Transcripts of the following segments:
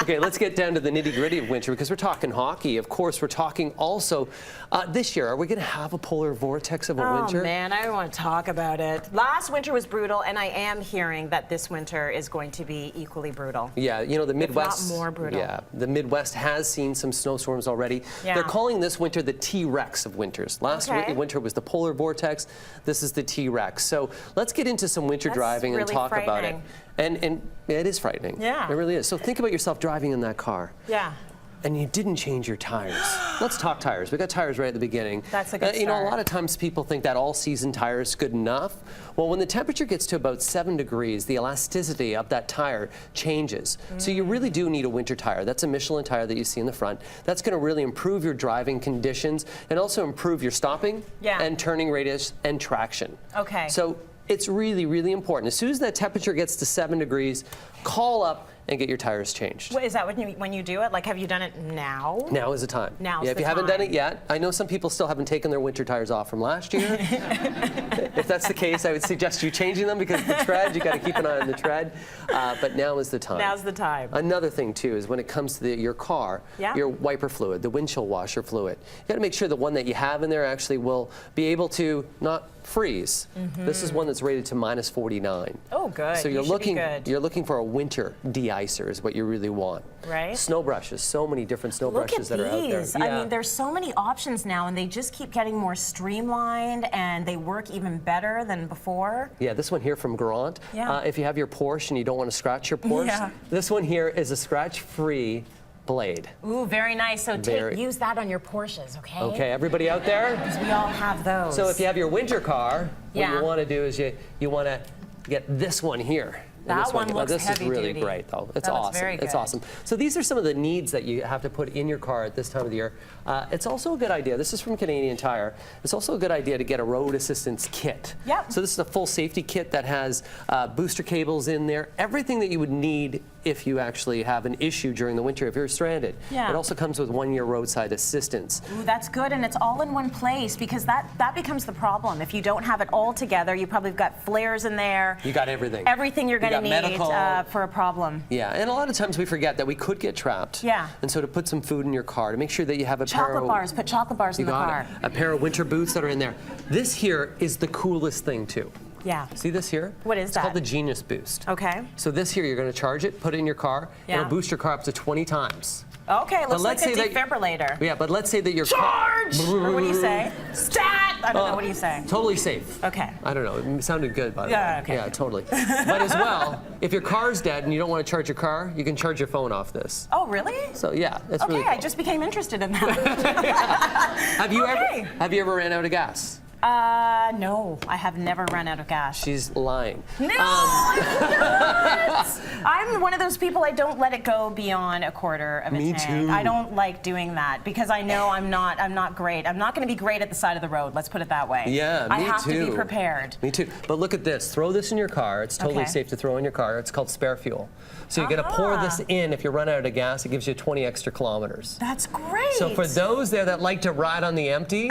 Okay, let's get down to the nitty-gritty of winter because we're talking hockey. Of course, we're talking also this year. Are we going to have a polar vortex of a winter? Oh man, I don't want to talk about it. Last winter was brutal, and I am hearing that this winter is going to be equally brutal. Yeah, you know, the Midwest. If not more brutal. Yeah, the Midwest has seen some snowstorms already. Yeah. They're calling this winter the T-Rex of winters. Last winter was the polar vortex. This is the T-Rex. So let's get into some winter driving and talk about it. And it is frightening. Yeah. It really is. So think about yourself driving in that car. Yeah. And you didn't change your tires. Let's talk tires. We got tires right at the beginning. That's a good start. You know, a lot of times people think that all-season tire is good enough. Well, when the temperature gets to about 7 degrees, the elasticity of that tire changes. So you really do need a winter tire. That's a Michelin tire that you see in the front. That's going to really improve your driving conditions and also improve your stopping and turning radius and traction. Okay. So it's really, really important. As soon as that temperature gets to 7 degrees, call up and get your tires changed. Is that when you do it? Like, have you done it now? Now is the time. Now if you haven't done it yet, I know some people still haven't taken their winter tires off from last year. If that's the case, I would suggest you changing them because the tread, you got to keep an eye on the tread. But now is the time. Now's the time. Another thing too is when it comes to your car, your wiper fluid, the windshield washer fluid, you got to make sure the one that you have in there actually will be able to not freeze. This is one that's rated to -49. Oh, good. So you're looking for a winter de-icer is what you really want. Right. Snow brushes, so many different snow brushes that are out there. I mean, there's so many options now, and they just keep getting more streamlined, and they work even better than before. Yeah, this one here from Grant. If you have your Porsche and you don't want to scratch your Porsche, this one here is a scratch-free blade. Ooh, very nice. So use that on your Porsches, okay? Okay, everybody out there? Because we all have those. So if you have your winter car, what you want to do is you want to get this one here. That one looks this heavy is really duty. bright, though. It's awesome. It's awesome. So these are some of the needs that you have to put in your car at this time of the year. It's also a good idea. This is from Canadian Tire. It's also a good idea to get a road assistance kit. Yep. So this is a full safety kit that has booster cables in there, everything that you would need if you actually have an issue during the winter, if you're stranded. Yeah. It also comes with 1-year roadside assistance. Ooh, that's good, and it's all in one place because that becomes the problem. If you don't have it all together, you probably have got flares in there. You got everything. Everything you're going to need medical, for a problem. Yeah, and a lot of times we forget that we could get trapped. Yeah. And so to put some food in your car, to make sure that you have a pair of... bars. Put chocolate bars in the car. A pair of winter boots that are in there. This here is the coolest thing, too. Yeah. See this here? What is that? It's called the Genius Boost. Okay. So this here, you're going to charge it, put it in your car. It'll boost your car up to 20 times. Okay, looks like a defibrillator. Yeah, but let's say that your Charge! Or what do you say? Stat! I don't know, what do you say? Totally safe. Okay. I don't know, it sounded good, by the way. Yeah, okay. Yeah, totally. But as well, if your car's dead and you don't want to charge your car, you can charge your phone off this. Oh, really? So yeah, that's really cool. I just became interested in that. Have you ever ran out of gas? No, I have never run out of gas. She's lying. No, I'm not! I'm one of those people, I don't let it go beyond a quarter of a tank. Me too. I don't like doing that because I know I'm not great. I'm not going to be great at the side of the road, let's put it that way. Yeah, I have to be prepared. Me too. But look at this. Throw this in your car. It's totally safe to throw in your car. It's called spare fuel. So you're going to pour this in. If you run out of gas, it gives you 20 extra kilometers. That's great. So for those there that like to ride on the empty,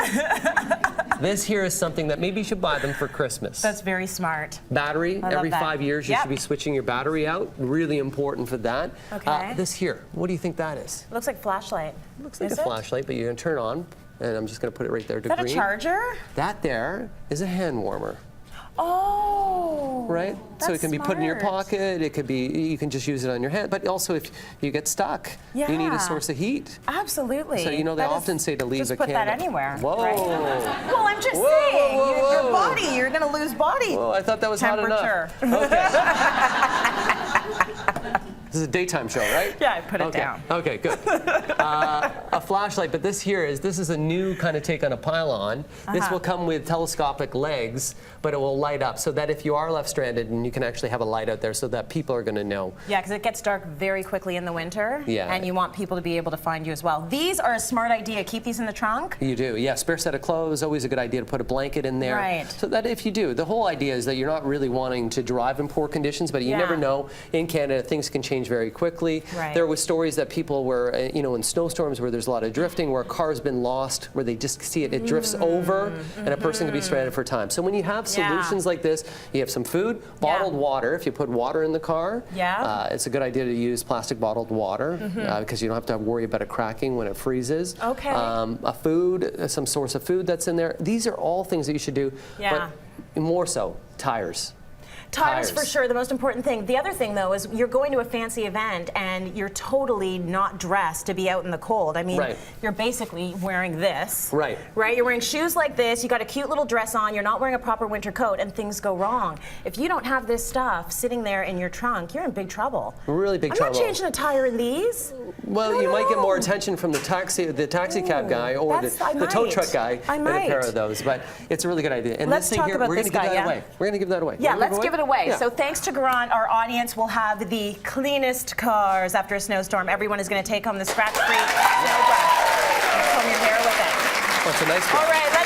this here is something that maybe you should buy them for Christmas. That's very smart. Battery, every 5 years you should be switching your battery out. Really important for that. Okay. This here, what do you think that is? It looks like a flashlight. It looks like a flashlight, but you're going to turn on, and I'm just going to put it right there to green. Is that a charger? That there is a hand warmer. Oh, right? So it can be put in your pocket, it could be, you can just use it on your hand, but also if you get stuck, you need a source of heat. Absolutely. So you know they often say to leave a candle. Just put that anywhere. Whoa. Right? Well, I'm just saying, your body, you're going to lose body. Whoa, I thought that was hot enough. Okay. This is a daytime show, right? Yeah, I put it down. Okay, good. A flashlight, but this is a new kind of take on a pylon. This will come with telescopic legs, but it will light up so that if you are left stranded, and you can actually have a light out there so that people are going to know. Yeah, because it gets dark very quickly in the winter, and you want people to be able to find you as well. These are a smart idea. Keep these in the trunk. You do, yeah. Spare set of clothes, always a good idea to put a blanket in there. Right. So that if you do, the whole idea is that you're not really wanting to drive in poor conditions, but you never know. In Canada, things can change change very quickly. Right. There was stories that people were, in snowstorms where there's a lot of drifting, where a car's been lost, where they just see it drifts over, and a person can be stranded for time. So when you have solutions like this, you have some food, bottled water. If you put water in the car, it's a good idea to use plastic bottled water because you don't have to worry about it cracking when it freezes. Okay. A food, some source of food that's in there. These are all things that you should do, but more so, tires. Tires for sure, the most important thing. The other thing, though, is you're going to a fancy event and you're totally not dressed to be out in the cold. I mean, you're basically wearing this. Right. You're wearing shoes like this, you got a cute little dress on, you're not wearing a proper winter coat, and things go wrong. If you don't have this stuff sitting there in your trunk, you're in big trouble. Really big trouble. I'm not changing a tire in these. Well, you might get more attention from the taxi cab guy or the tow truck guy in a pair of those, but it's a really good idea. And Let's this thing talk here, about we're going this to give guy, that away. We're going to give that away. Yeah, let's give it away. Yeah. So thanks to Garant, our audience will have the cleanest cars after a snowstorm. Everyone is going to take home the scratch-free snow brush. Comb your hair with it. Oh, it's a nice one. All right.